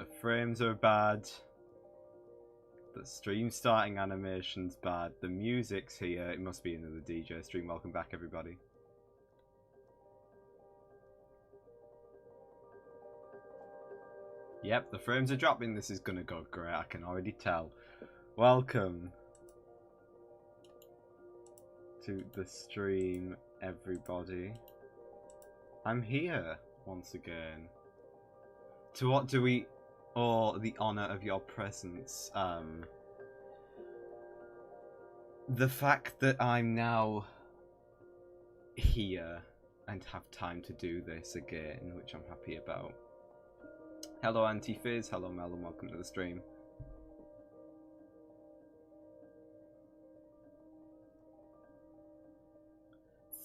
The frames are bad. The stream starting animation's bad. The music's here. It must be another DJ stream. Welcome back, everybody. Yep, the frames are dropping. This is gonna go great. I can already tell. Welcome to the stream, everybody. I'm here once again. To what do we owe the honor of your presence? The fact that I'm now here and have time to do this again, which I'm happy about. Hello Anti-Fizz, hello Mel, and welcome to the stream.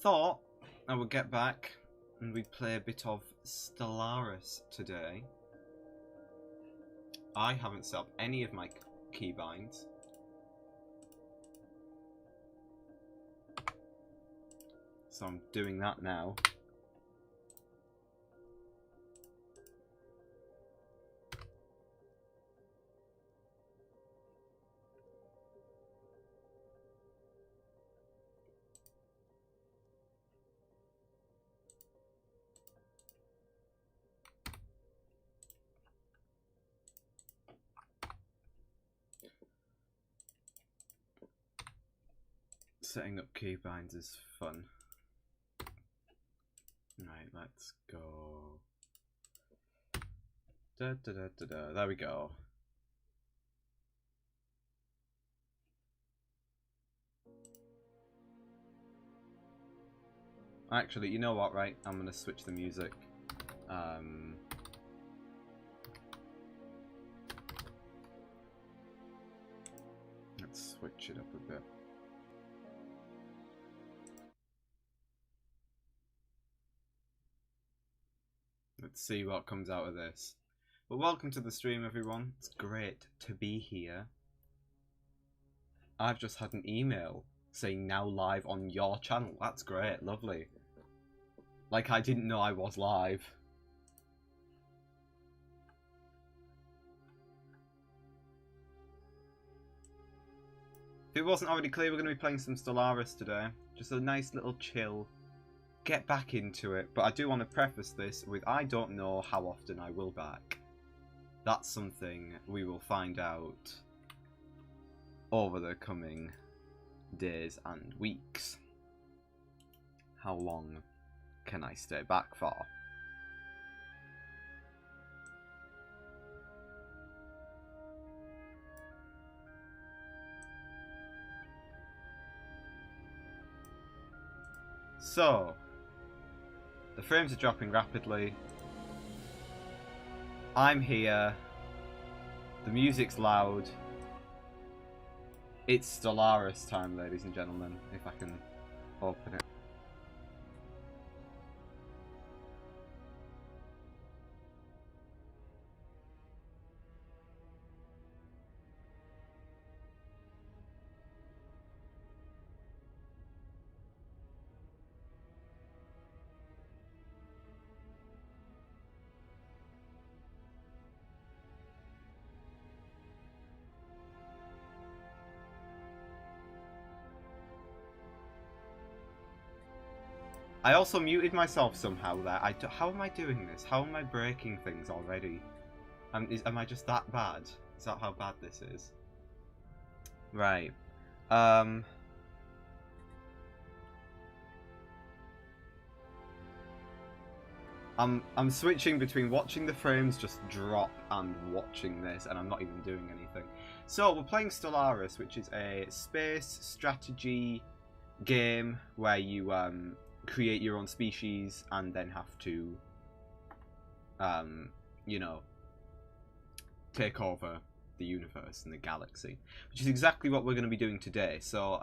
Thought I would get back and we'd play a bit of Stellaris today. I haven't set up any of my keybinds. So I'm doing that now. Setting up keybinds is fun. Right, let's go. Da, da, da, da, da. There we go. Actually, you know what, right? I'm gonna switch the music. Let's switch it up a bit. Let's see what comes out of this. Well, welcome to the stream, everyone. It's great to be here. I've just had an email saying now live on your channel. That's great, lovely. Like I didn't know I was live. If it wasn't already clear, we're going to be playing some Stellaris today. Just a nice little chill. Get back into it, but I do want to preface this with I don't know how often I will back. That's something we will find out over the coming days and weeks. How long can I stay back for? So, the frames are dropping rapidly. I'm here. The music's loud. It's Stellaris time, ladies and gentlemen, if I can open it. I also muted myself somehow there. How am I doing this? How am I breaking things already? Am I just that bad? Is that how bad this is? Right. I'm switching between watching the frames just drop and watching this, and I'm not even doing anything. So we're playing Stellaris, which is a space strategy game where you create your own species and then have to you know, take over the universe and the galaxy, which is exactly what we're going to be doing today. So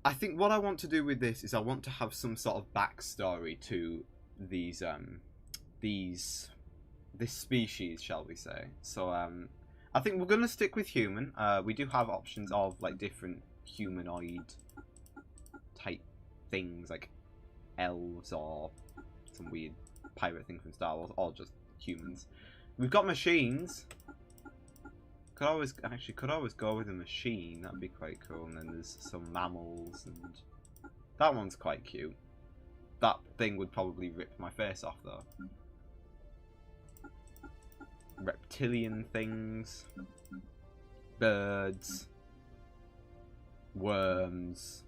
I think what I want to do with this is I want to have some sort of backstory to these this species, shall we say. So I think we're going to stick with human. We do have options of like different humanoid type things, like elves or some weird pirate thing from Star Wars, or just humans. We've got machines. Could always go with a machine. That'd be quite cool. And then there's some mammals, and that one's quite cute. That thing would probably rip my face off though. Reptilian things, birds, worms,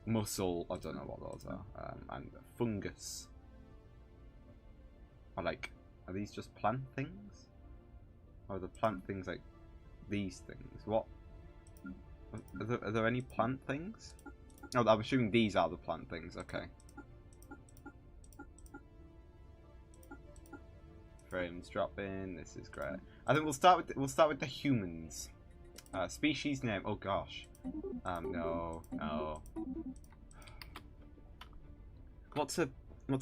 mussel. I don't know what those are. And fungus. Are these just plant things? Or are the plant things like these things? What? Are there any plant things? Oh, I'm assuming these are the plant things. Okay. Frames dropping. This is great. I think we'll start with the humans. Species name. Oh gosh. No. What's a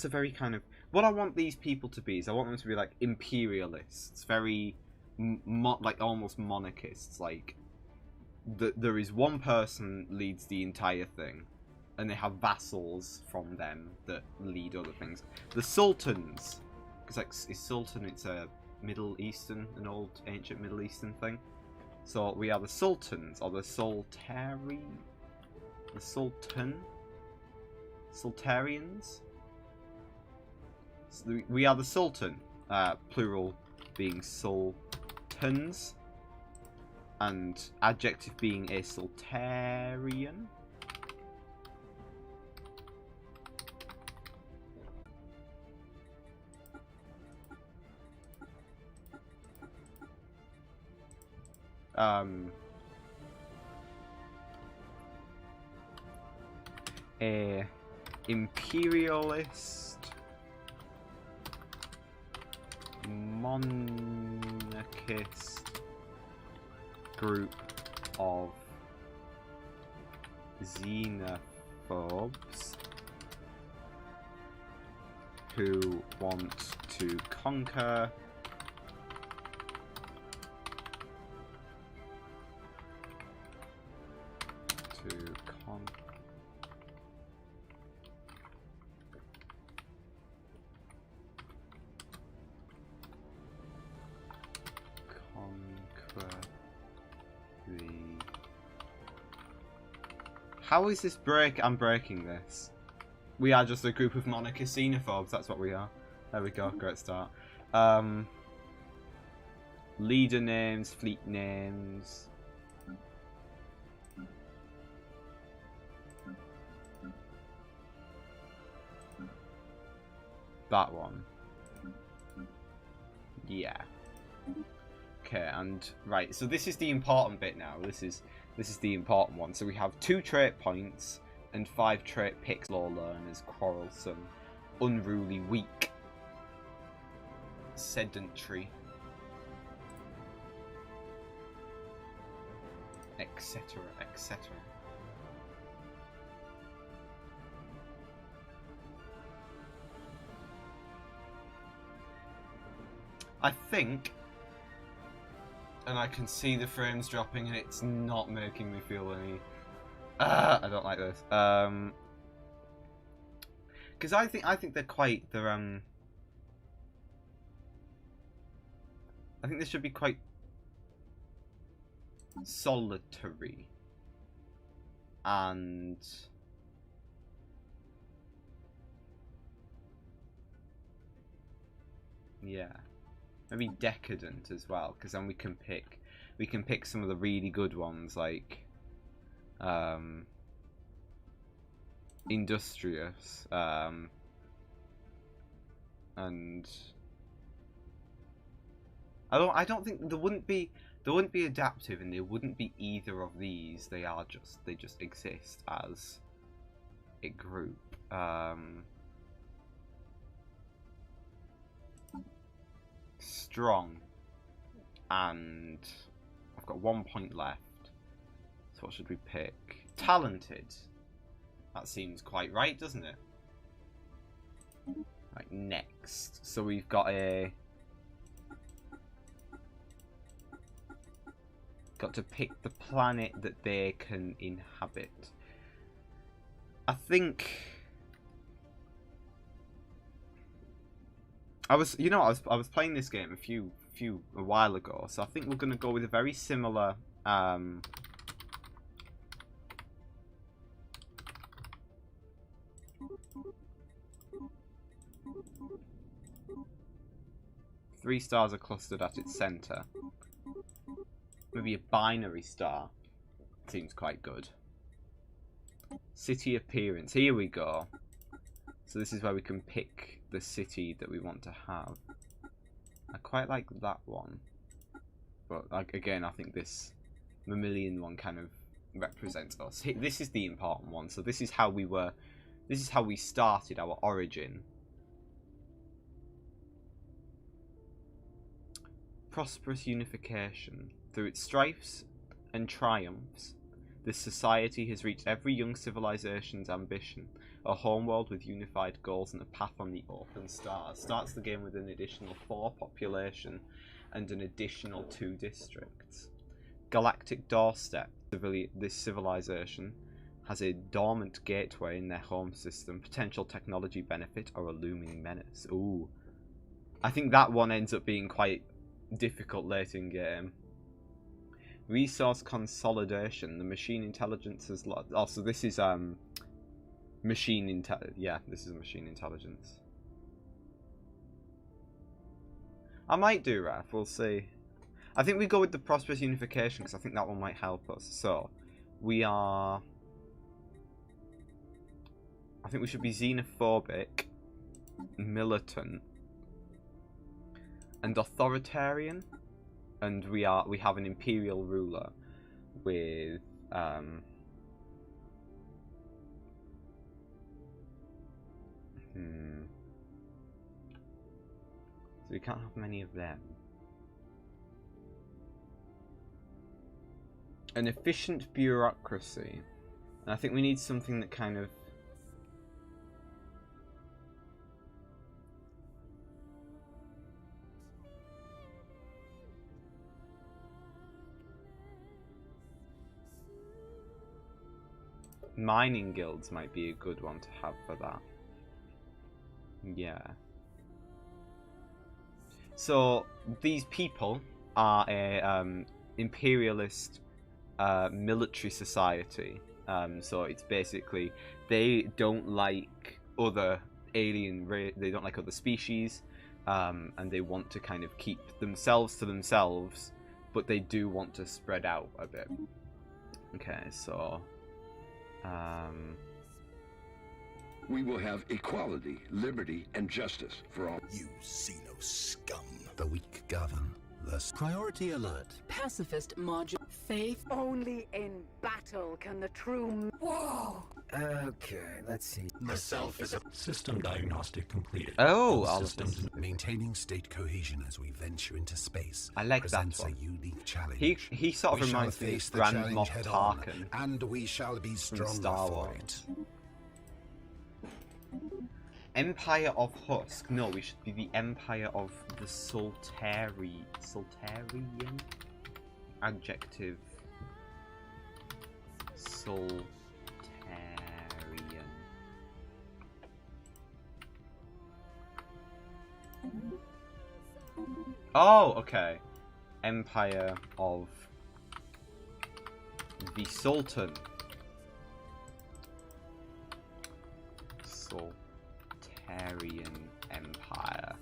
very kind of, what I want these people to be is I want them to be like imperialists, very like almost monarchists. Like there is one person leads the entire thing, and they have vassals from them that lead other things. The sultans, because like is sultan, it's a Middle Eastern, an old ancient Middle Eastern thing. So we are the sultans, or the sultari, the sultarians. So we are the sultan, plural being sultans, and adjective being a sultarian. A imperialist monarchist group of xenophobes who want to conquer How is this break? I'm breaking this. We are just a group of monarchist xenophobes. That's what we are. There we go. Great start. Leader names, fleet names. That one. Yeah. Okay, and right. So this is the important bit now. This is the important one. So we have 2 trait points and 5 trait picks. Slow learners, quarrelsome, unruly, weak, sedentary, etc., etc. I think, and I can see the frames dropping, and it's not making me feel any. I don't like this. Because I think they're quite. I think this should be quite solitary, and yeah. Maybe decadent as well, because then we can pick some of the really good ones, like industrious, and I don't think there wouldn't be adaptive, and they wouldn't be either of these. They just exist as a group. Strong, and I've got 1 point left. So what should we pick? Talented. That seems quite right, doesn't it? Right, next. So we've got to pick the planet that they can inhabit. I think I was, you know, I was playing this game a while ago, so I think we're gonna go with a very similar 3 stars are clustered at its center. Maybe a binary star seems quite good. City appearance. Here we go. So this is where we can pick the city that we want to have. I quite like that one, but like again, I think this Mammalian one kind of represents us. This is the important one. So this is how we were. This is how we started our origin. Prosperous unification. Through its strifes and triumphs, this society has reached every young civilization's ambition. A homeworld with unified goals and a path on the open stars. Starts the game with an additional 4 population and an additional 2 districts. Galactic doorstep. This civilization has a dormant gateway in their home system. Potential technology benefit or a looming menace. Ooh. I think that one ends up being quite difficult late in game. Resource consolidation. The machine intelligence has... Oh, so this is... Yeah, this is machine intelligence. I might do Raf, we'll see. I think we go with the prosperous unification because I think that one might help us. So, we are... I think we should be xenophobic, militant, and authoritarian. And we have an imperial ruler with... So we can't have many of them. An efficient bureaucracy. And I think we need something that kind of... Mining guilds might be a good one to have for that. Yeah. So these people are a imperialist military society. So it's basically they don't like other they don't like other species, and they want to kind of keep themselves to themselves, but they do want to spread out a bit. Okay, so we will have equality, liberty, and justice for all. You see no scum. The weak govern. Thus, priority alert. Pacifist module. Faith. Only in battle can the true... Whoa! Okay, let's see. The self is a system diagnostic completed. Oh, all systems. Maintaining state cohesion as we venture into space. I like that presents one. A unique challenge. He sort of reminds me of Grand Moff Tarkin, and we shall be stronger Star for Wars. it. Empire of Husk. No, we should be the Empire of the Soltarian. Adjective. Soltarian. Oh, okay. Empire of the Sultan. Soltarian Empire.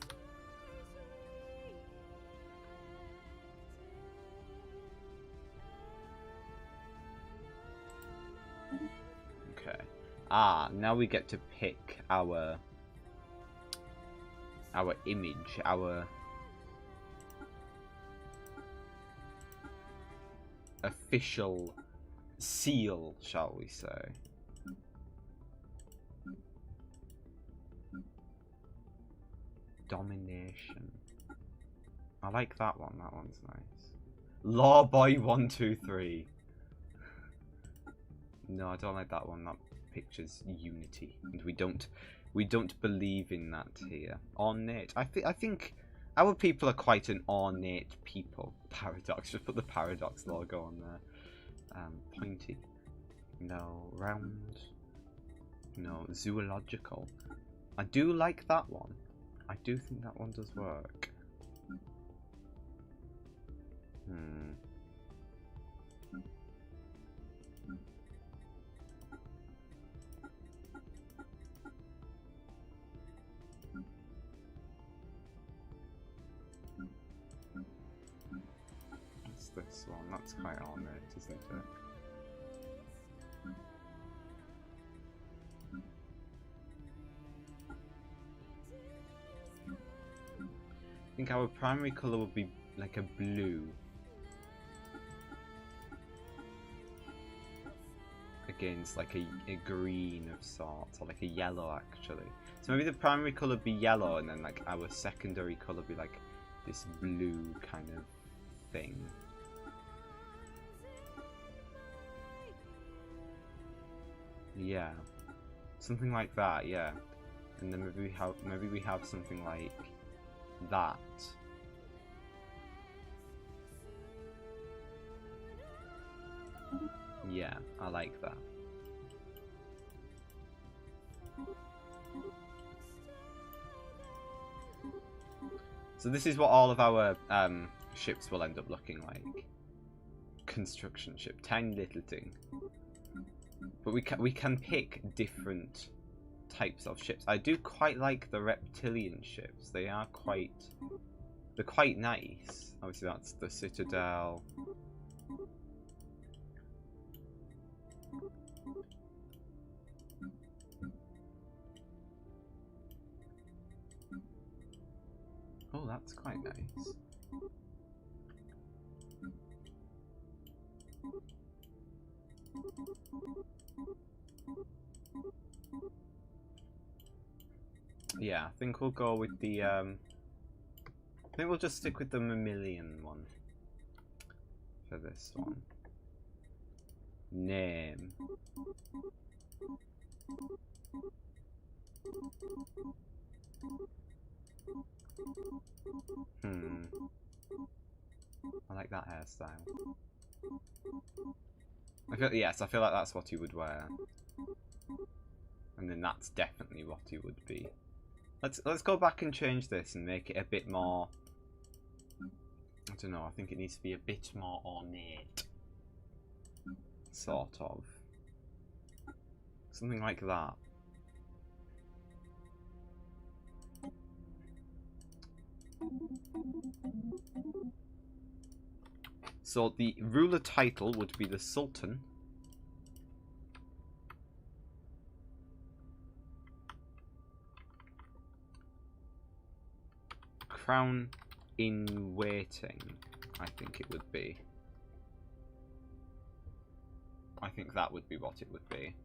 Okay. Ah, now we get to pick our image, our official seal, shall we say. Domination. I like that one. That one's nice. Lawboy 123. No, I don't like that one. That pictures unity, and we don't believe in that here. Ornate. I think our people are quite an ornate people. Paradox. Just put the Paradox logo on there. Pointy. No. Round. No. Zoological. I do like that one. I do think that one does work. What's this one? That's quite ornate, isn't it? I think our primary colour would be like a blue. Against like a green of sorts, or like a yellow actually. So maybe the primary colour be yellow and then like our secondary colour be like this blue kind of thing. Yeah. Something like that, yeah. And then maybe we have something like that. Yeah, I like that. So this is what all of our ships will end up looking like. Construction ship, tiny little thing. But we can pick different types of ships. I do quite like the reptilian ships. They're quite nice. Obviously that's the Citadel. Oh, that's quite nice. Yeah, I think we'll go with the I think we'll just stick with the mammalian one for this one. Name. I like that hairstyle. I feel like that's what he would wear. And then that's definitely what he would be. Let's go back and change this and make it a bit more, I don't know, I think it needs to be a bit more ornate. Sort of. Something like that. So the ruler title would be the Sultan. Crown in waiting, I think it would be. I think that would be what it would be.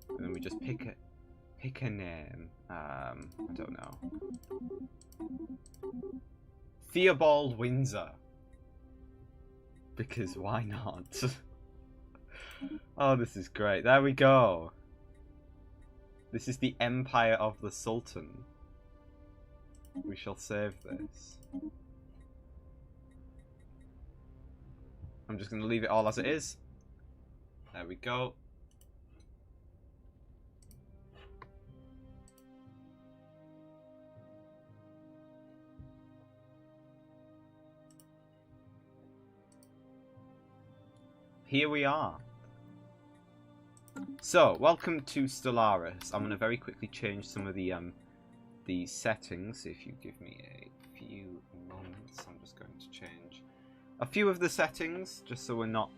And then we just pick a name. I don't know. Theobald Windsor. Because why not? Oh, this is great. There we go. This is the Empire of the Sultan. We shall save this. I'm just going to leave it all as it is. There we go. Here we are. So, welcome to Stellaris. I'm going to very quickly change some of the settings. If you give me a few moments, I'm just going to change a few of the settings, just so we're not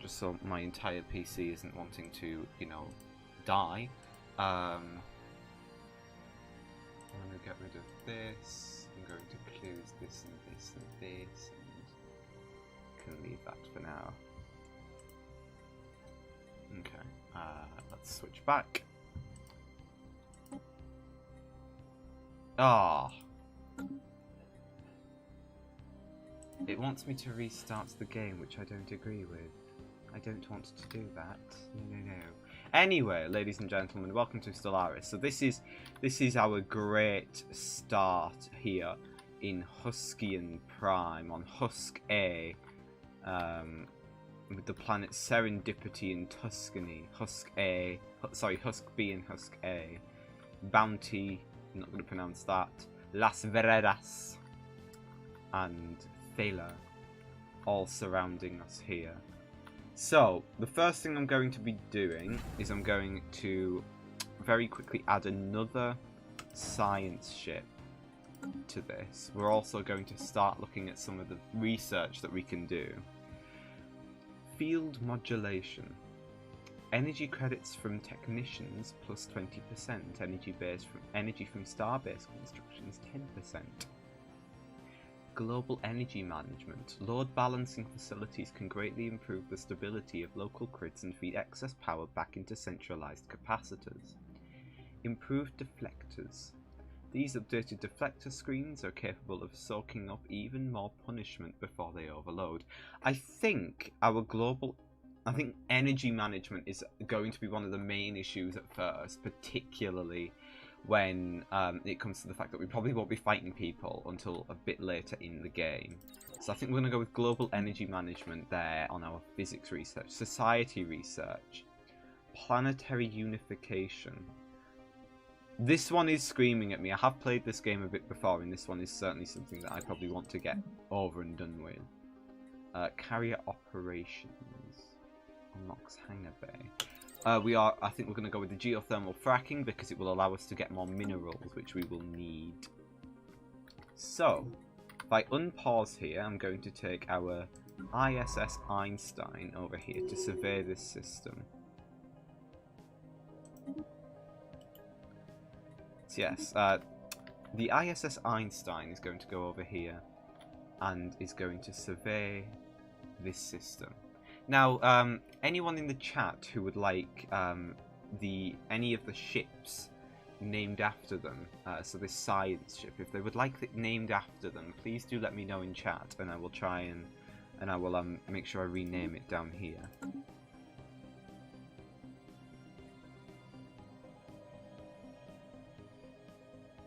just so my entire PC isn't wanting to, you know, die. I'm going to get rid of this. I'm going to close this and this and this, and can leave that for now. Okay, let's switch back. Ah, it wants me to restart the game, which I don't agree with. I don't want to do that. No, no, no. Anyway, ladies and gentlemen, welcome to Stellaris. So this is our great start here in Huskian Prime on Husk A. with the planets Serendipity and Tuscany, Husk B and Husk A, Bounty, I'm not going to pronounce that, Las Veredas, and Thela, all surrounding us here. So, the first thing I'm going to be doing is I'm going to very quickly add another science ship to this. We're also going to start looking at some of the research that we can do. Field modulation. Energy credits from technicians plus 20%. Energy from star-based constructions 10%. Global energy management. Load balancing facilities can greatly improve the stability of local grids and feed excess power back into centralized capacitors. Improved deflectors. These updated deflector screens are capable of soaking up even more punishment before they overload. I think energy management is going to be one of the main issues at first, particularly when it comes to the fact that we probably won't be fighting people until a bit later in the game. So I think we're going to go with global energy management there on our physics research. Society research. Planetary unification. This one is screaming at me. I have played this game a bit before, and this one is certainly something that I probably want to get over and done with. Carrier operations. Unlocks hangar bay. I think we're going to go with the geothermal fracking because it will allow us to get more minerals, which we will need. So, if I unpause here, I'm going to take our ISS Einstein over here to survey this system. So yes, the ISS Einstein is going to go over here and is going to survey this system. Now, anyone in the chat who would like any of the ships named after them, so this science ship, if they would like it named after them, please do let me know in chat, and I will try and I will make sure I rename it down here.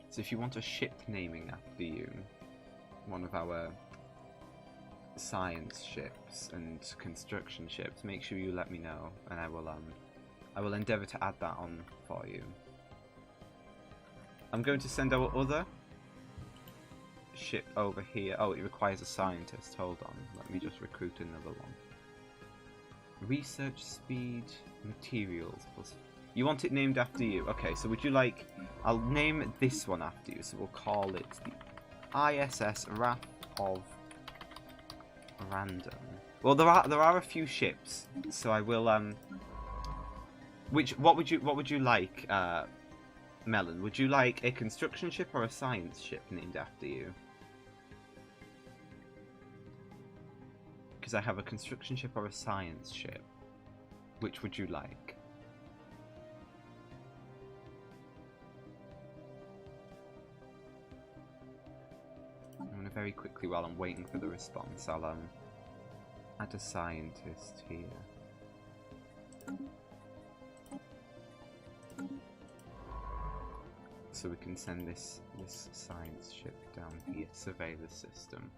So if you want a ship naming after you, one of our science ships and construction ships, make sure you let me know, and I will endeavour to add that on for you. I'm going to send our other ship over here. Oh, it requires a scientist. Hold on, let me just recruit another one. Research speed, materials plus. You want it named after you? Okay, so would you like? I'll name this one after you. So we'll call it the ISS Wrath of Random. Well, there are a few ships, so I will what would you like, Melon? Would you like a construction ship or a science ship named after you? Because I have a construction ship or a science ship. Which would you like? I'm going to very quickly, while I'm waiting for the response, I'll add a scientist here. So we can send this science ship down here to survey the system.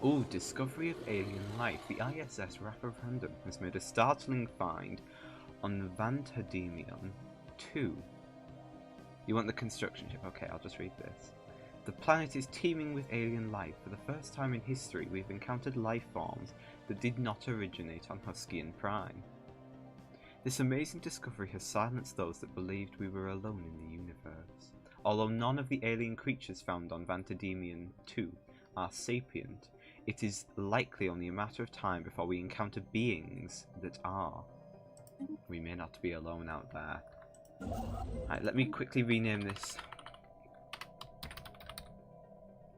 Ooh, discovery of alien life. The ISS Wrath of Random has made a startling find on Vantademion 2. You want the construction ship? Okay, I'll just read this. The planet is teeming with alien life. For the first time in history, we've encountered life forms that did not originate on Huskian Prime. This amazing discovery has silenced those that believed we were alone in the universe. Although none of the alien creatures found on Vantademion 2 are sapient, it is likely only a matter of time before we encounter beings that are. We may not be alone out there. Alright, let me quickly rename this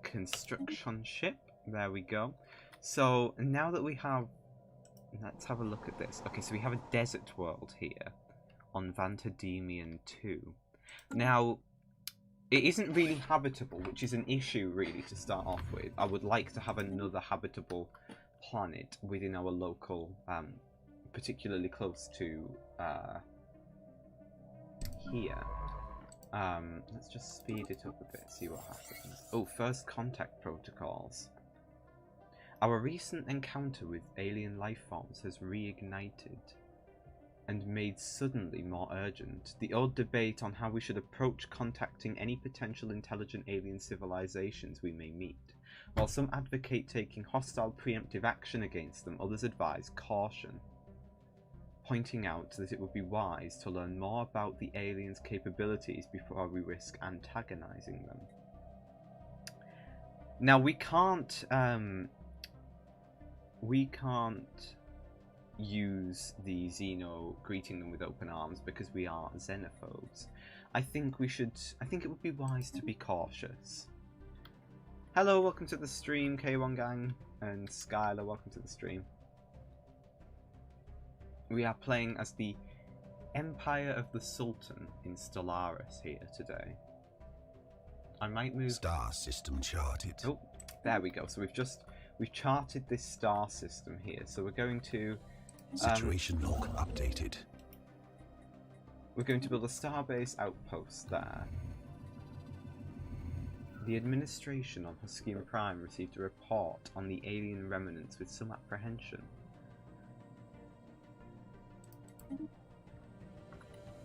construction ship. There we go. So now that we have, let's have a look at this. Okay, so we have a desert world here on Vantademion 2. Now, it isn't really habitable, which is an issue really to start off with. I would like to have another habitable planet within our local, particularly close to here. Let's just speed it up a bit, see what happens. Oh, first contact protocols. Our recent encounter with alien life forms has reignited and made suddenly more urgent the old debate on how we should approach contacting any potential intelligent alien civilizations we may meet. While some advocate taking hostile preemptive action against them, others advise caution, pointing out that it would be wise to learn more about the aliens' capabilities before we risk antagonizing them. Now we can't use the Xeno greeting them with open arms because we are xenophobes. I think it would be wise to be cautious. Hello, welcome to the stream, K1 Gang, and Skylar, welcome to the stream. We are playing as the Empire of the Sultan in Stellaris here today. I might move... Star system charted. Oh, there we go. So we've charted this star system here. So we're going to... Situation log updated. We're going to build a starbase outpost there. The administration on Huskian Prime received a report on the alien remnants with some apprehension.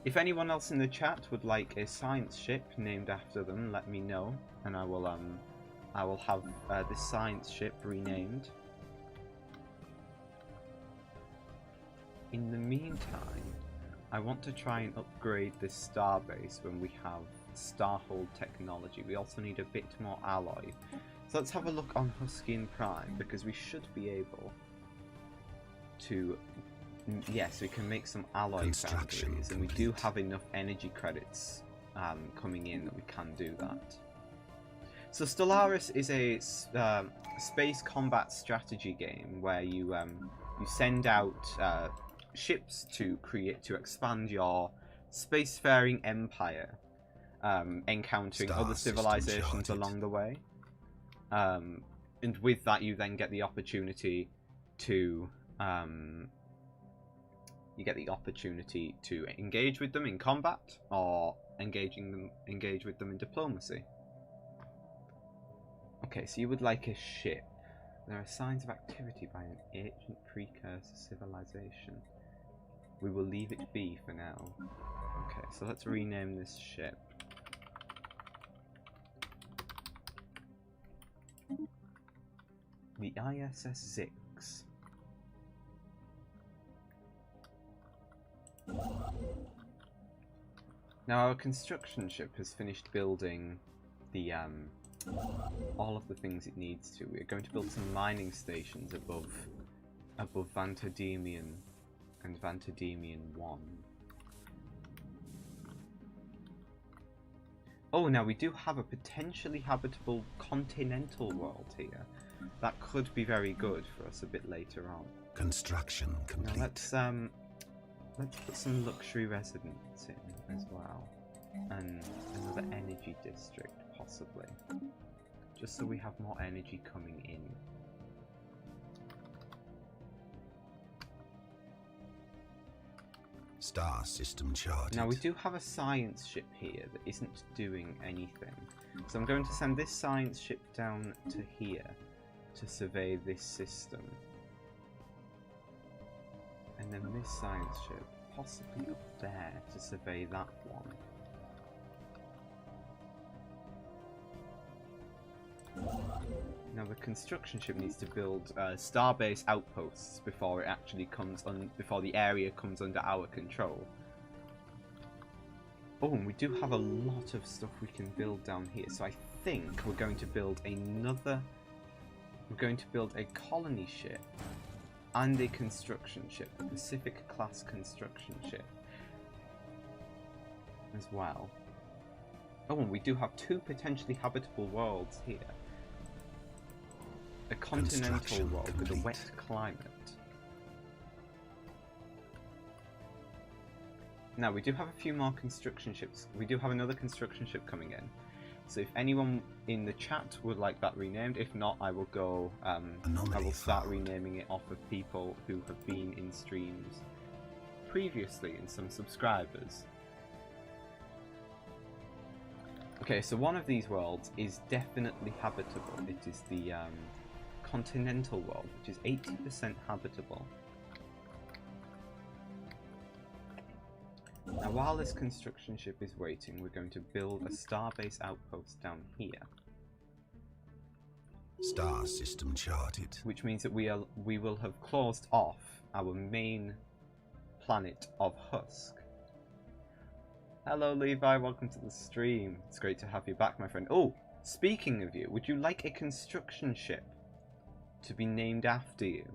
If anyone else in the chat would like a science ship named after them, let me know, and I will have this science ship renamed. In the meantime, I want to try and upgrade this starbase when we have Starhold technology. We also need a bit more alloy. So let's have a look on Huskian Prime, because we should be able to... Yes, we can make some alloy foundries, and we do have enough energy credits coming in that we can do that. So Stellaris is a space combat strategy game where you send out ships to expand your spacefaring empire, encountering other civilizations along the way, and with that you then get the opportunity to engage with them in combat, or engage with them in diplomacy. Okay, so you would like a ship. There are signs of activity by an ancient precursor civilization. We will leave it be for now. Okay, so let's rename this ship. The ISS Zix. Now our construction ship has finished building the all of the things it needs to. We're going to build some mining stations above Vantademian and Vantademian 1. Oh, now we do have a potentially habitable continental world here. That could be very good for us a bit later on. Construction complete. Now let's put some luxury residents in as well, and another energy district possibly, just so we have more energy coming in. Star system charted. Now we do have a science ship here that isn't doing anything, so I'm going to send this science ship down to here to survey this system, and then this science ship possibly up there to survey that one. Now the construction ship needs to build starbase outposts before it actually before the area comes under our control. Oh, and we do have a lot of stuff we can build down here, so I think we're going to build a colony ship and a construction ship, a Pacific class construction ship as well. Oh, and we do have 2 potentially habitable worlds here. A continental world with a wet climate. Now, we do have a few more construction ships. We do have another construction ship coming in. So if anyone in the chat would like that renamed, if not, I will go. I will start renaming it off of people who have been in streams previously and some subscribers. Okay, so one of these worlds is definitely habitable. It is the continental world, which is 80% habitable. Now, while this construction ship is waiting, we're going to build a starbase outpost down here. Star system charted. Which means that we will have closed off our main planet of Husk. Hello Levi, welcome to the stream. It's great to have you back, my friend. Oh, speaking of you, would you like a construction ship to be named after you?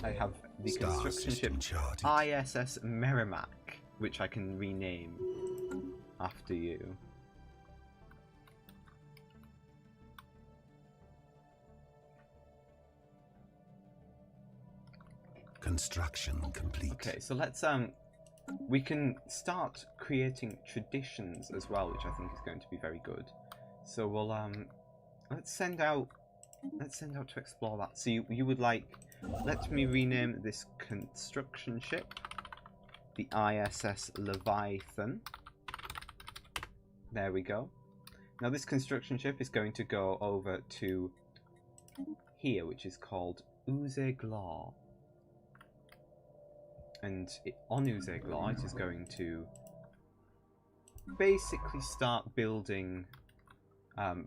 I have the Star construction ship system charted. ISS Merrimack, which I can rename after you. Construction complete. Okay, so let's we can start creating traditions as well, which I think is going to be very good. So we'll let's send out to explore that. So you would like, let me rename this construction ship the ISS Leviathan. There we go. Now this construction ship is going to go over to here, which is called Uzeglar. And on Uzeglar, it is going to basically start building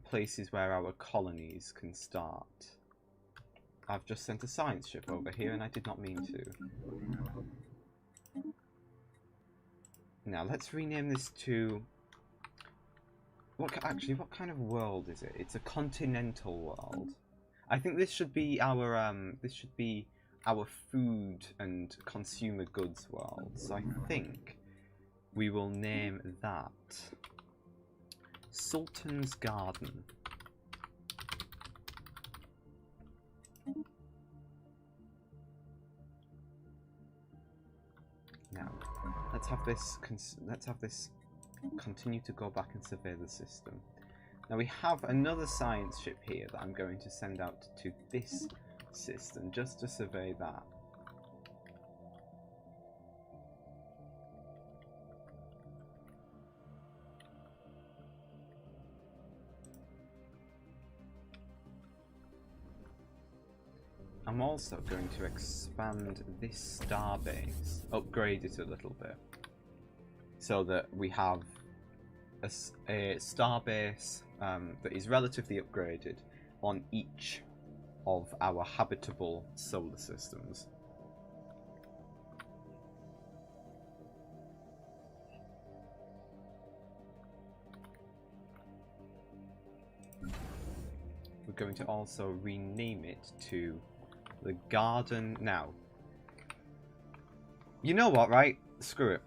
places where our colonies can start. I've just sent a science ship over here, and I did not mean to. Now, let's rename this to... Actually, what kind of world is it? It's a continental world. I think this should be our food and consumer goods world. So I think we will name that Sultan's Garden. Now, let's have this continue to go back and survey the system. Now we have another science ship here that I'm going to send out to this system just to survey that. I'm also going to expand this starbase, upgrade it a little bit, so that we have a starbase that is relatively upgraded on each of our habitable solar systems. We're going to also rename it to the Garden. Now, you know what, right? Screw it.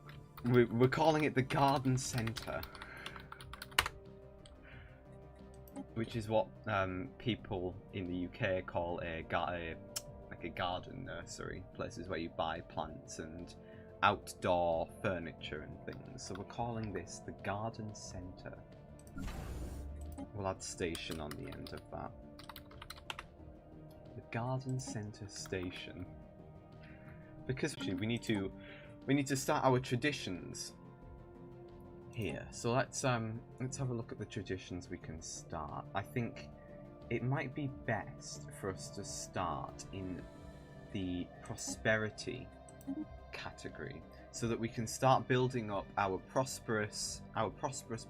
We're calling it the Garden Centre. Which is what people in the UK call like a garden nursery, places where you buy plants and outdoor furniture and things. So we're calling this the Garden Centre. We'll add station on the end of that. The Garden Centre Station. Because actually we need to start our traditions here. So let's have a look at the traditions we can start. I think it might be best for us to start in the prosperity category, so that we can start building up our prosperous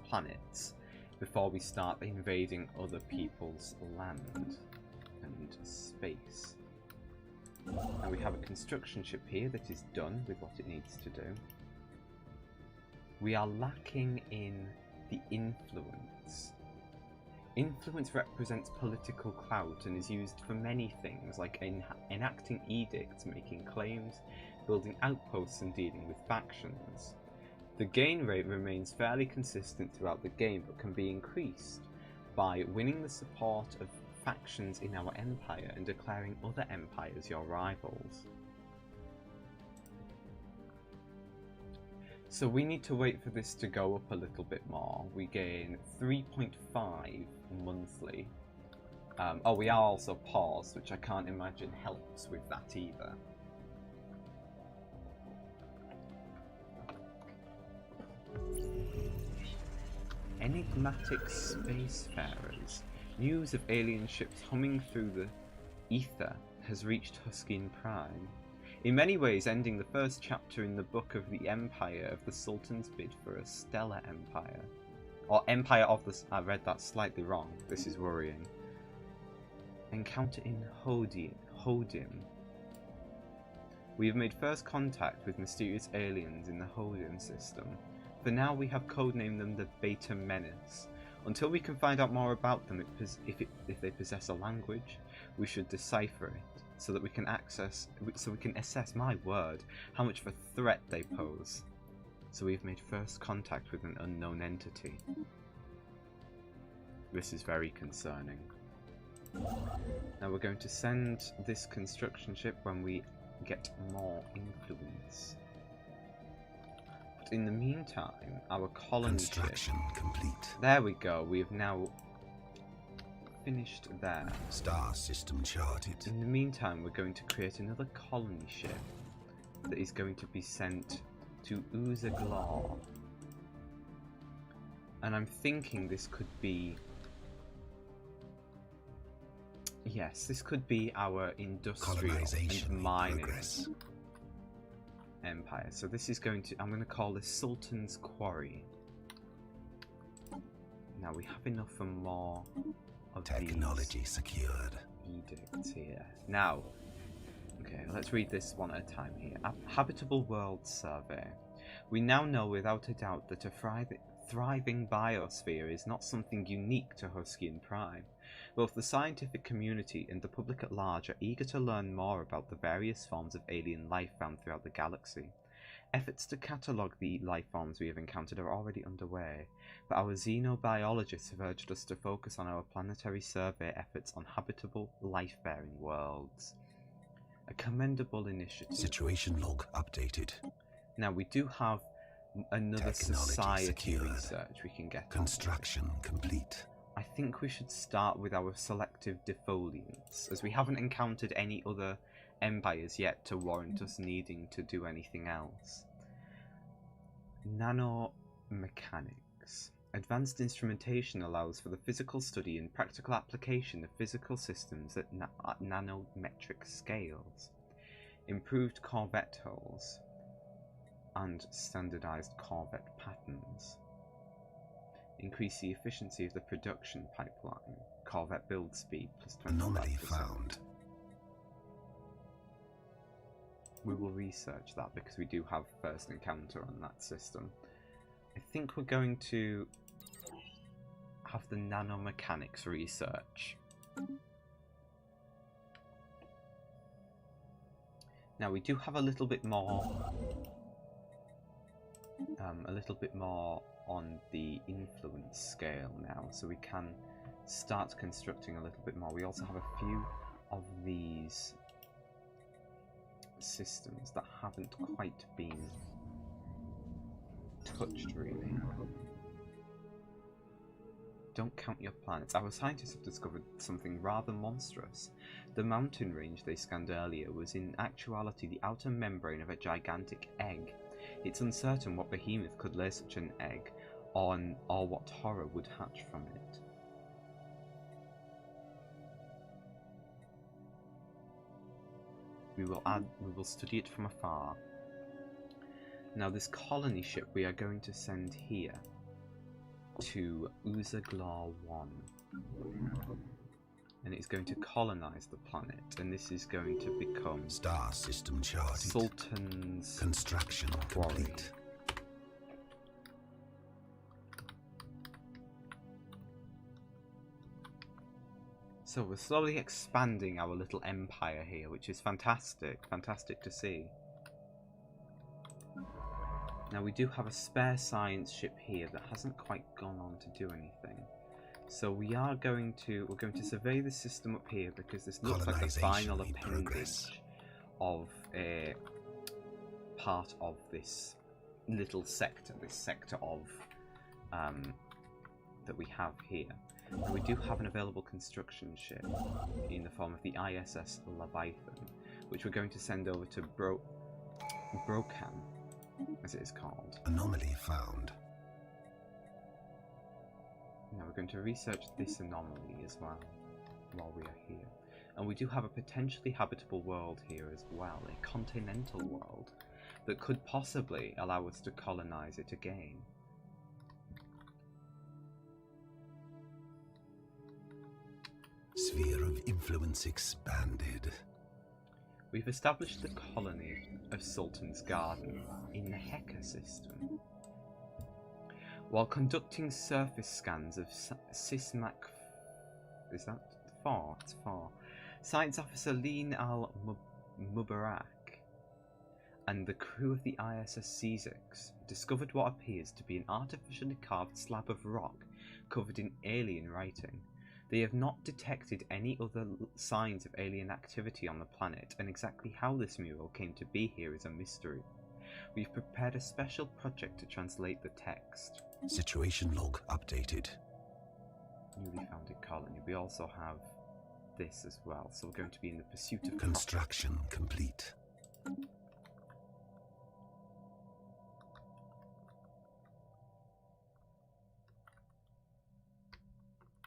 planets before we start invading other people's land and space. And we have a construction ship here that is done with what it needs to do. We are lacking in the influence. Influence represents political clout and is used for many things, like enacting edicts, making claims, building outposts and dealing with factions. The gain rate remains fairly consistent throughout the game, but can be increased by winning the support of factions in our empire and declaring other empires your rivals. So we need to wait for this to go up a little bit more. We gain 3.5 monthly. Oh, we are also paused, which I can't imagine helps with that either. Enigmatic spacefarers. News of alien ships humming through the ether has reached Huskin Prime, in many ways ending the first chapter in the book of the Empire of the Sultan's bid for a stellar empire. Or Empire of the... I read that slightly wrong. This is worrying. Encounter in Hodim. We have made first contact with mysterious aliens in the Hodim system. For now we have codenamed them the Beta Menace. Until we can find out more about them, if they possess a language, we should decipher it so that we can assess, my word, how much of a threat they pose. So we've made first contact with an unknown entity. This is very concerning. Now we're going to send this construction ship when we get more influence. But in the meantime, our colony ship... Construction complete. There we go, we have now finished there. Star system charted. In the meantime, we're going to create another colony ship that is going to be sent to Uzaglar. And I'm thinking this could be... Yes, this could be our industrial and mining empire. So this is going to... I'm going to call this Sultan's Quarry. Now we have enough for more of technology secured. Edicts here. Now, okay, let's read this one at a time here. Habitable World Survey. We now know without a doubt that a thriving biosphere is not something unique to Huskin Prime. Both the scientific community and the public at large are eager to learn more about the various forms of alien life found throughout the galaxy. Efforts to catalogue the life forms we have encountered are already underway, but our xenobiologists have urged us to focus on our planetary survey efforts on habitable, life-bearing worlds. A commendable initiative. Situation log updated. Now we do have another Technology society secured. research we can get. Construction complete. I think we should start with our selective defoliants, as we haven't encountered any other empires yet to warrant us needing to do anything else. Nanomechanics. Advanced instrumentation allows for the physical study and practical application of physical systems at nanometric scales. Improved corvette hulls and standardized corvette patterns. Increase the efficiency of the production pipeline. Corvette build speed plus 25%. Anomaly found. We will research that because we do have first encounter on that system. I think we're going to have the nanomechanics research. Now we do have a little bit more on the influence scale now, so we can start constructing a little bit more. We also have a few of these systems that haven't quite been touched, really. Don't count your planets. Our scientists have discovered something rather monstrous. The mountain range they scanned earlier was in actuality the outer membrane of a gigantic egg. It's uncertain what behemoth could lay such an egg on, or what horror would hatch from it. We will study it from afar. Now this colony ship we are going to send here to Uzaglar 1. And it's going to colonize the planet, and this is going to become Star system charted. Sultan's Construction Quarry. complete. So we're slowly expanding our little empire here, which is fantastic. Fantastic to see. Now we do have a spare science ship here that hasn't quite gone on to do anything. So we're going to survey the system up here because this looks like the final appendage of a part of this little sector, of that we have here. And we do have an available construction ship in the form of the ISS Leviathan, which we're going to send over to Brocan, as it is called. Anomaly found. we're going to research this anomaly as well while we are here. And we do have a potentially habitable world here as well, a continental world that could possibly allow us to colonize it again. Sphere of influence expanded. We've established the colony of Sultan's Garden in the Heka system. While conducting surface scans of Sismak... Is that far? It's far. Science Officer Lean al-Mubarak and the crew of the ISS Caesix discovered what appears to be an artificially carved slab of rock covered in alien writing. They have not detected any other signs of alien activity on the planet, and exactly how this mural came to be here is a mystery. We've prepared a special project to translate the text. Situation log updated. Newly founded colony. We also have this as well, so we're going to be in the pursuit of construction complete.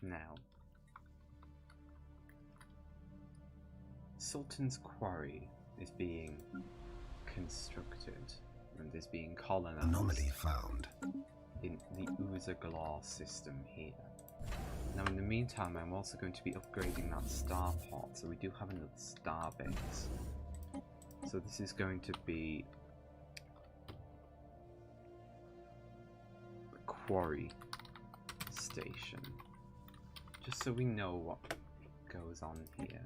Now, Sultan's Quarry is being constructed and is being colonized. Anomaly found. In the Uzaglar system here. Now in the meantime, I'm also going to be upgrading that starport, so we do have another star base. So this is going to be the quarry station, just so we know what goes on here.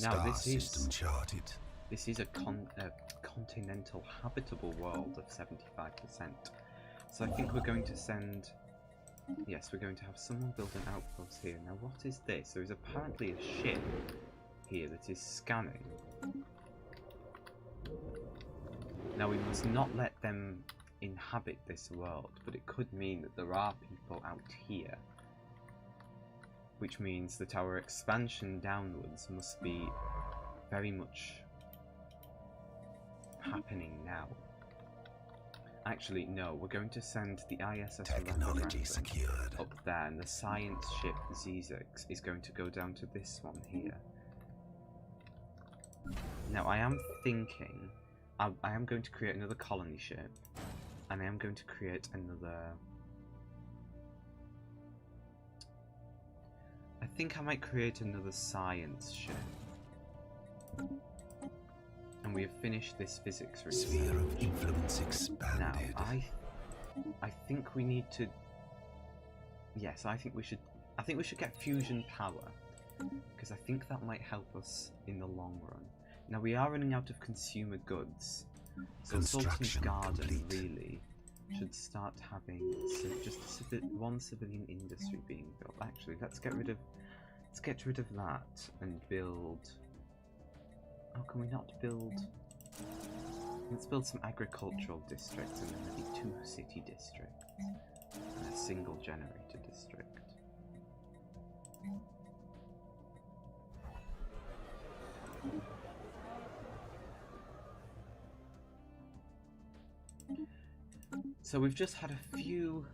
Now this system charted. This is a continental habitable world of 75%. So I think we're going to send... Yes, we're going to have someone build an outpost here. Now what is this? There is apparently a ship here that is scanning. Now we must not let them inhabit this world, but it could mean that there are people out here. Which means that our expansion downwards must be very much happening now. Actually, no, we're going to send the ISS Technology secured up there, and the science ship Zizix is going to go down to this one here. Now, I am thinking, I am going to create another colony ship, and I am going to create another... I think I might create another science ship. And we have finished this physics research. Sphere of influence expanded. Now, I think we need to... Yes, I think we should get fusion power. Because I think that might help us in the long run. Now, we are running out of consumer goods. So Sultan's Garden really should start having just one civilian industry being built. Actually, let's get rid of that and build... How can we not build... Let's build some agricultural districts and then maybe 2 city districts and a single generator district. So we've just had a few...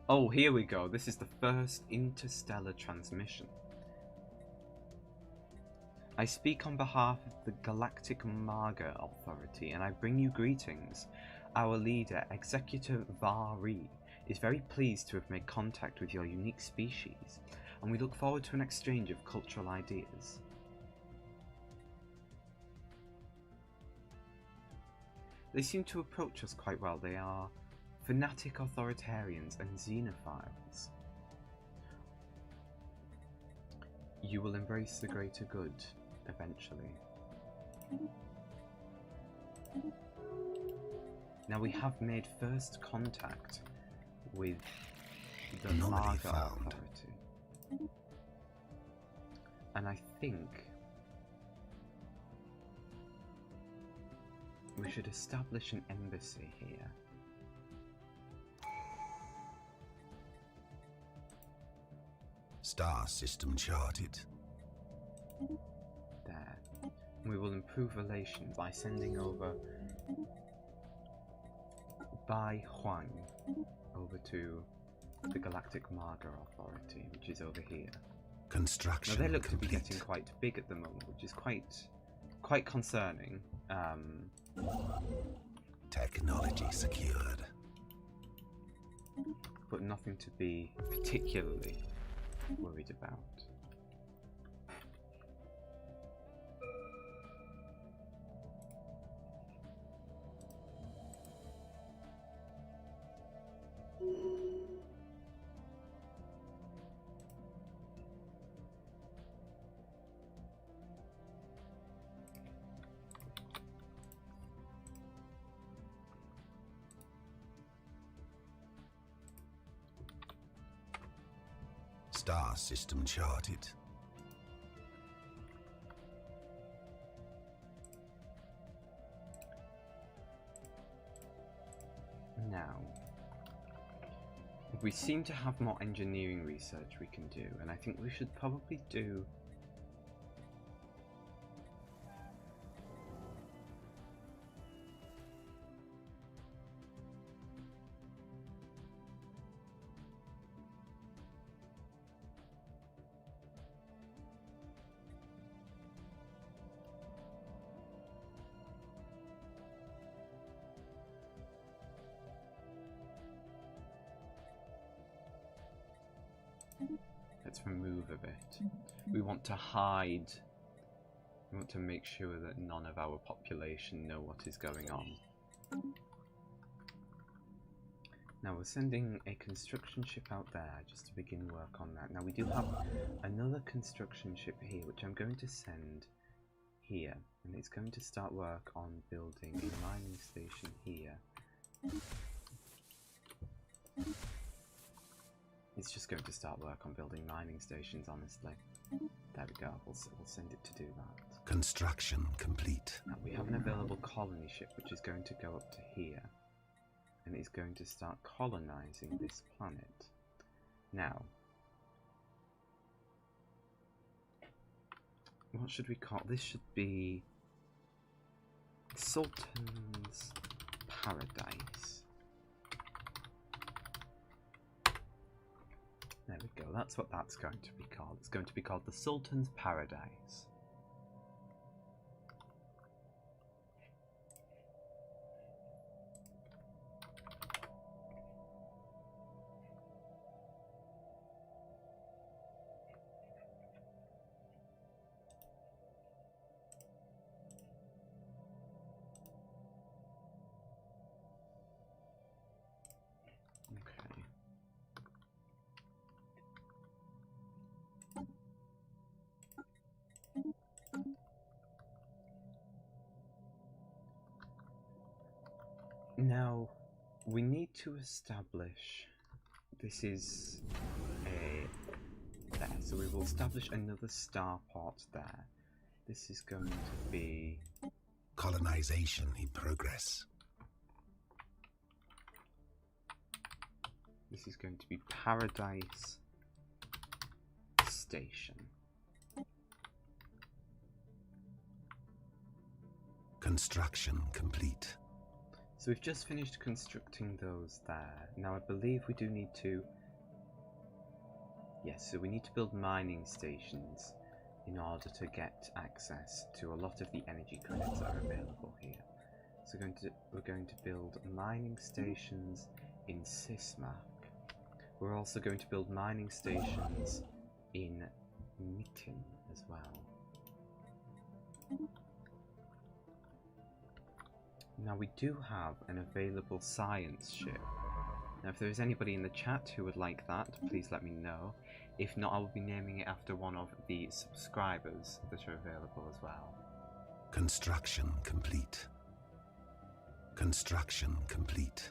Oh, here we go. This is the first interstellar transmission. I speak on behalf of the Galactic Marga Authority, and I bring you greetings. Our leader, Executor Vari, is very pleased to have made contact with your unique species, and we look forward to an exchange of cultural ideas. They seem to approach us quite well. They are fanatic authoritarians and xenophiles. You will embrace the greater good, eventually. Now we have made first contact with the Marga Authority. And I think we should establish an embassy here. Star system charted. We will improve relations by sending over Bai Huang over to the Galactic Marga Authority, which is over here. Construction Now they look to complete. be getting quite big at the moment, which is quite concerning. Technology secured. But nothing to be particularly worried about. Star system charted. Now, we seem to have more engineering research we can do, and I think we should probably do let's remove a bit. We want to hide. We want to make sure that none of our population know what is going on. Now we're sending a construction ship out there just to begin work on that. Now we do have another construction ship here, which I'm going to send here, and it's going to start work on building a mining station here. It's just going to start work on building mining stations, honestly. There we go, we'll send it to do that. Construction complete. Now we have an available colony ship which is going to go up to here, and it's going to start colonizing this planet. Now, what should we call this? Should be Sultan's Paradise. There we go, that's what that's going to be called. It's going to be called the Sultan's Paradise. Okay. Now, we need to establish, this is there, so we will establish another starport there. This is going to be Colonization in progress. This is going to be Paradise Station. Construction complete. So we've just finished constructing those there. Now I believe we do need to... Yes, so we need to build mining stations in order to get access to a lot of the energy credits that are available here. So we're going to build mining stations in Sismak. We're also going to build mining stations in Nitin as well. Now we do have an available science ship. Now if there is anybody in the chat who would like that, please let me know. If not, I will be naming it after one of the subscribers that are available as well. Construction complete. Construction complete.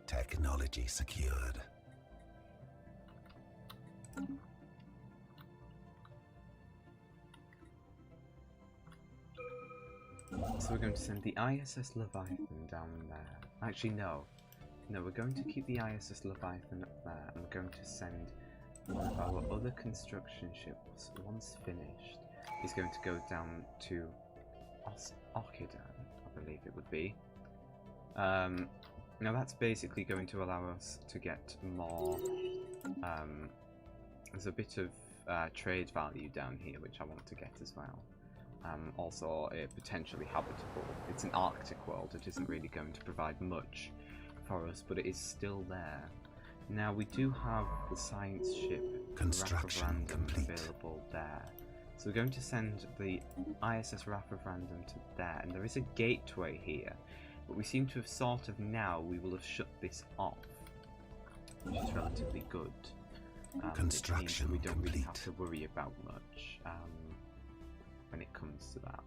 Technology secured. So we're going to send the ISS Leviathan down there. Actually, no. No, we're going to keep the ISS Leviathan up there, and we're going to send one of our other construction ships, once finished, is going to go down to Okidan, I believe it would be. Now that's basically going to allow us to get more. There's a bit of trade value down here which I want to get as well. Also, potentially habitable. It's an Arctic world. It isn't really going to provide much for us, but it is still there. Now we do have the science ship Construction complete. available there. So we're going to send the ISS Rafavrandom to there, and there is a gateway here, but we seem to have sort of now, we will have shut this off, which is relatively good. Construction we don't really have complete. to worry about much when it comes to that.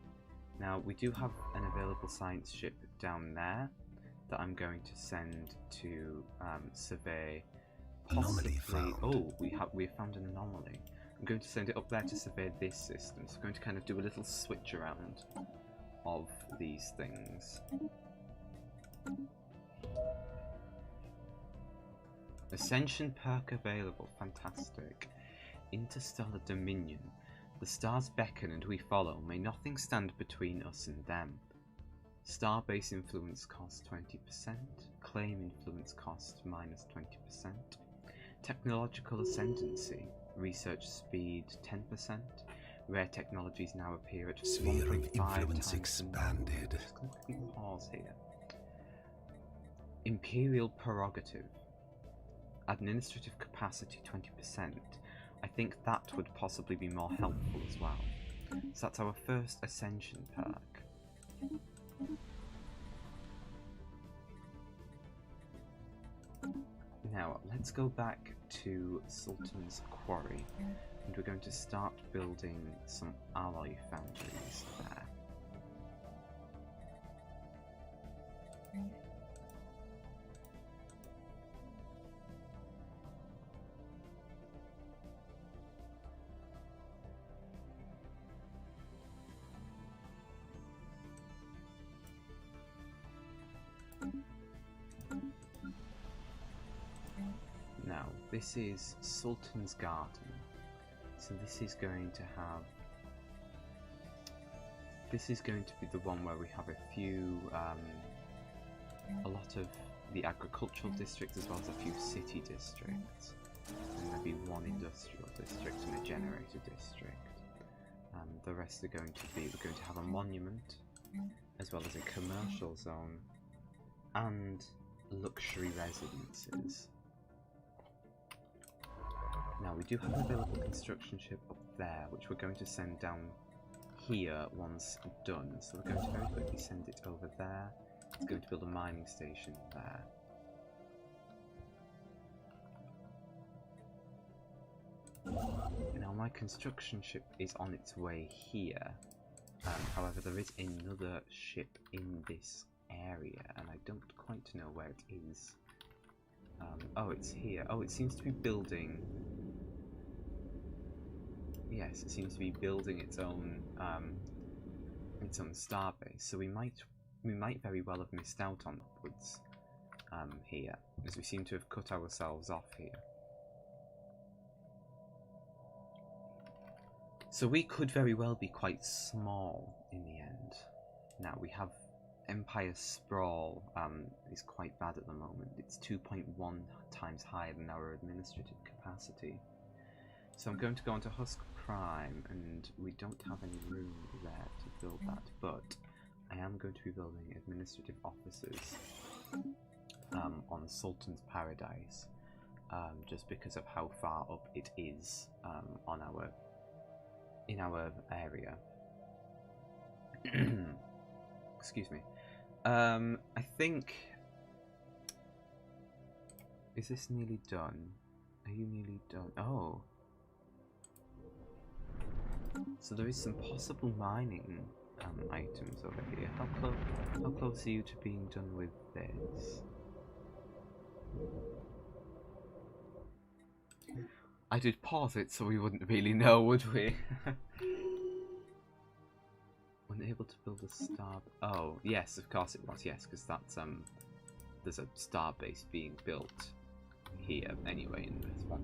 Now we do have an available science ship down there that I'm going to send to survey. Anomaly Possibly, found. oh, we have found an anomaly. I'm going to send it up there to survey this system. So I'm going to kind of do a little switch around of these things. Ascension perk available, fantastic. Interstellar Dominion. The stars beckon and we follow. May nothing stand between us and them. Starbase influence cost 20%. Claim influence cost minus 20%. Technological ascendancy. Research speed 10%. Rare technologies now appear at Sphere of 1.5 times influence the expanded. number. Just going to quickly pause here. Imperial prerogative. Administrative capacity 20%. I think that would possibly be more helpful as well. So that's our first ascension perk. Now let's go back to Sultan's Quarry, and we're going to start building some alloy foundries there. Now, this is Sultan's Garden, so this is going to have... This is going to be the one where we have a few, a lot of the agricultural districts as well as a few city districts, and maybe one industrial district and a generator district. The rest are going to be, we're going to have a monument, as well as a commercial zone, and luxury residences. Now we do have an available construction ship up there, which we're going to send down here once done. So we're going to very quickly send it over there. It's going to build a mining station there. Now my construction ship is on its way here. However, there is another ship in this area, and I don't quite know where it is. Oh, it's here. Oh, it seems to be building... Yes, it seems to be building its own starbase. So we might very well have missed out on upwards here, as we seem to have cut ourselves off here. So we could very well be quite small in the end. Now we have Empire Sprawl is quite bad at the moment. It's 2.1 times higher than our administrative capacity. So I'm going to go on to Husk Prime, and we don't have any room there to build that, but I am going to be building administrative offices on Sultan's Paradise, just because of how far up it is in our area. Excuse me. I think... Is this nearly done? Are you nearly done? Oh. So there is some possible mining items over here. How close are you to being done with this? I did pause it so we wouldn't really know, would we? Unable to build a star... Oh, yes, of course it was, yes, because that's, there's a star base being built here anyway in this one.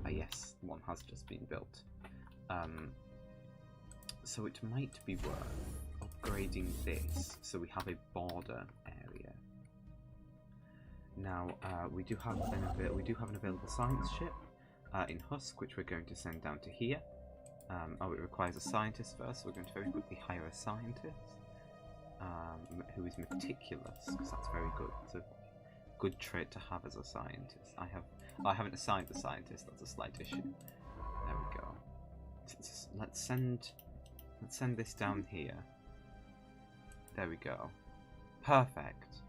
Yes, one has just been built. So it might be worth upgrading this so we have a border area. Now we do have an available science ship in Husk, which we're going to send down to here. It requires a scientist first, so we're going to very quickly hire a scientist who is meticulous, because that's very good. It's a good trait to have as a scientist. I haven't assigned a scientist. That's a slight issue. There we go. Let's send this down here. There we go. Perfect.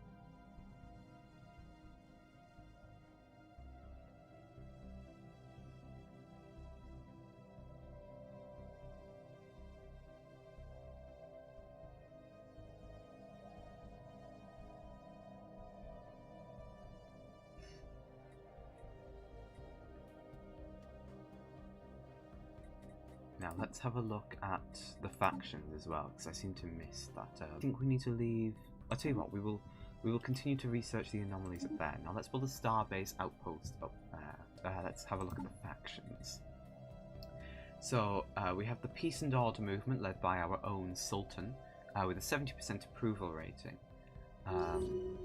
Now let's have a look at the factions as well, because I seem to miss that. I think we need to leave. I'll tell you what. We will continue to research the anomalies up there. Now let's build a starbase outpost up there. Let's have a look at the factions. So we have the Peace and Order movement led by our own Sultan, with a 70% approval rating, and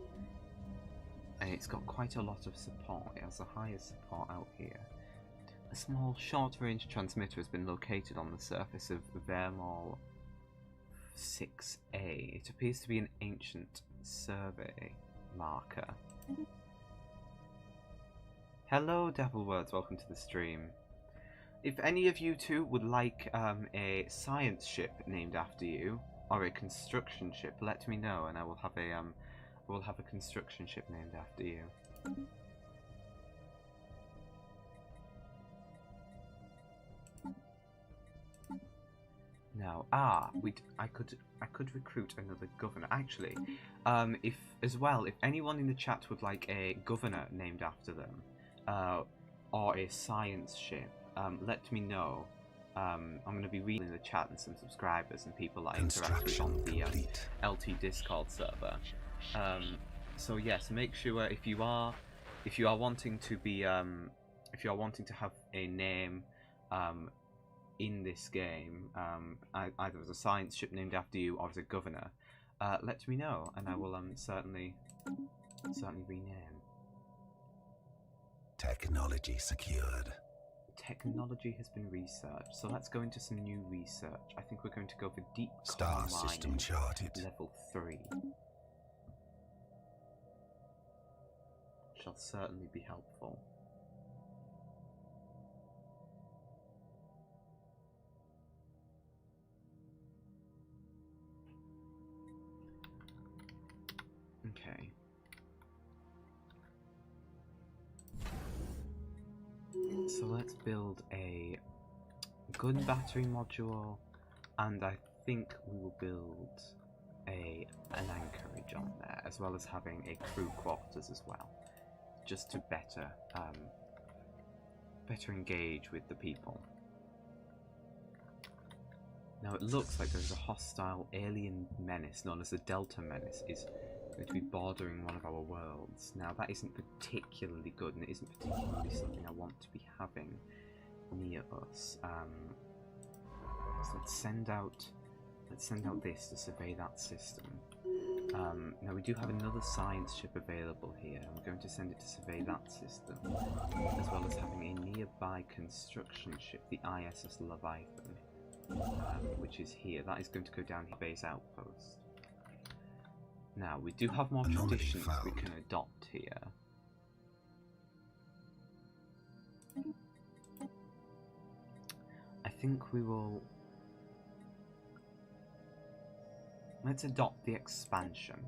it's got quite a lot of support. It has the highest support out here. A small short-range transmitter has been located on the surface of Vermol 6A. It appears to be an ancient survey marker. Hello, Devilwords. Welcome to the stream. If any of you two would like a science ship named after you, or a construction ship, let me know, and I will have a construction ship named after you. Now, I could recruit another governor. Actually, if anyone in the chat would like a governor named after them, or a science ship, let me know. I'm going to be reading in the chat and some subscribers and people that I interact with on the LT Discord server. So yes, make sure if you are wanting to be to have a name in this game, either as a science ship named after you or as a governor, let me know, and I will certainly rename. Technology secured. Technology has been researched, so let's go into some new research. I think we're going to go for deep Star coal system mining, charted. level 3. Shall certainly be helpful. Okay. So let's build a gun battery module, and I think we will build an anchorage on there, as well as having a crew quarters as well, just to better engage with the people. Now it looks like there's a hostile alien menace known as the Delta Menace is going to be bordering one of our worlds. Now that isn't particularly good, and it isn't particularly something I want to be having near us. So let's send out this to survey that system. Now we do have another science ship available here, and we're going to send it to survey that system, as well as having a nearby construction ship, the ISS Leviathan, which is here. That is going to go down here, base outpost. Now, we do have more traditions we can adopt here. I think we will... Let's adopt the expansion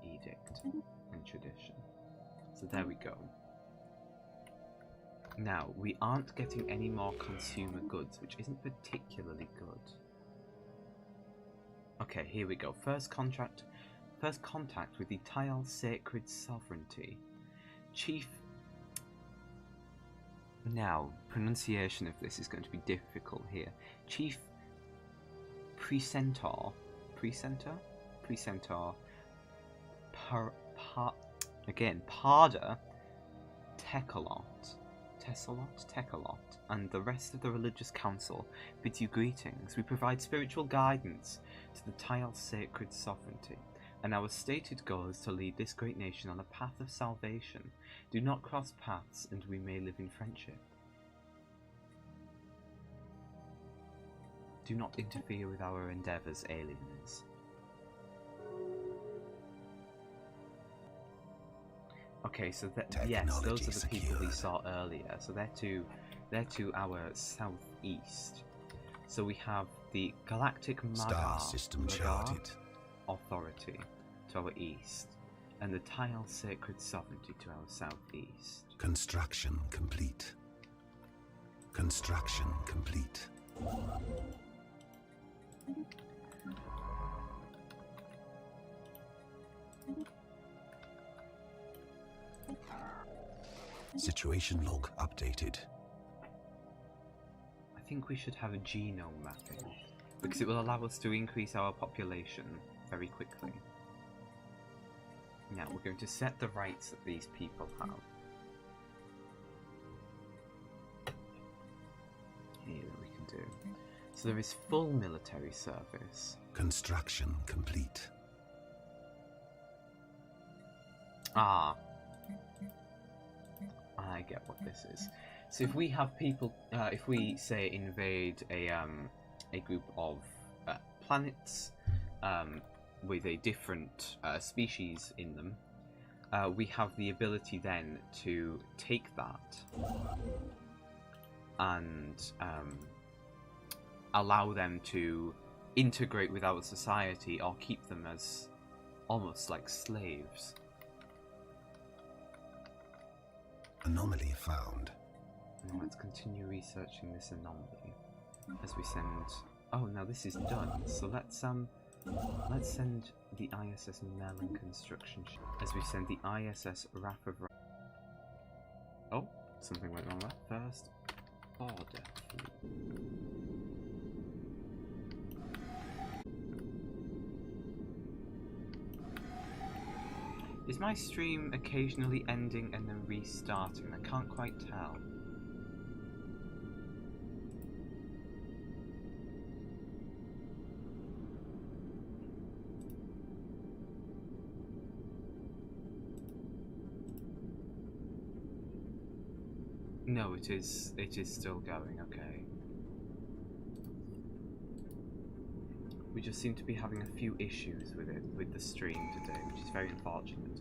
edict and tradition. So there we go. Now, we aren't getting any more consumer goods, which isn't particularly good. Okay, here we go. First contact with the Tile Sacred Sovereignty. Chief... Now, pronunciation of this is going to be difficult here. Chief Precentor Parda Tekolot, and the rest of the religious council bids you greetings. We provide spiritual guidance to the Tile's sacred sovereignty, and our stated goal is to lead this great nation on a path of salvation. Do not cross paths, and we may live in friendship. Do not interfere with our endeavours, aliens. Okay, so yes, those are the people we saw earlier. So they're to our southeast. So we have the Galactic Star System charted. Authority to our east, and the Tile Sacred Sovereignty to our southeast. Construction complete. Construction complete. Situation log updated. I think we should have a genome mapping, because it will allow us to increase our population very quickly. Now we're going to set the rights that these people have. Here we can do. So there is full military service. Construction complete. Ah. I get what this is. So if we have people, if we say invade a group of planets with a different species in them, we have the ability then to take that and allow them to integrate with our society, or keep them as almost like slaves. Anomaly found. Now let's continue researching this anomaly as we send. Oh, now this is done. So let's send the ISS Melon construction as we send the ISS Wrath of. Oh, something went wrong there. First order. Is my stream occasionally ending and then restarting? I can't quite tell. No, it is still going, okay. We just seem to be having a few issues with the stream today, which is very unfortunate.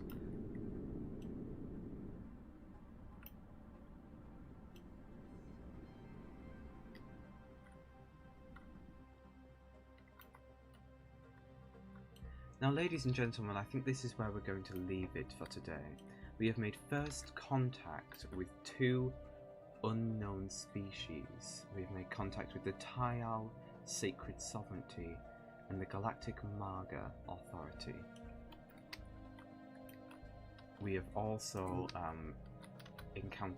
Now, ladies and gentlemen, I think this is where we're going to leave it for today. We have made first contact with 2 unknown species. We've made contact with the Tile Sacred Sovereignty and the Galactic Marga Authority. We have also encountered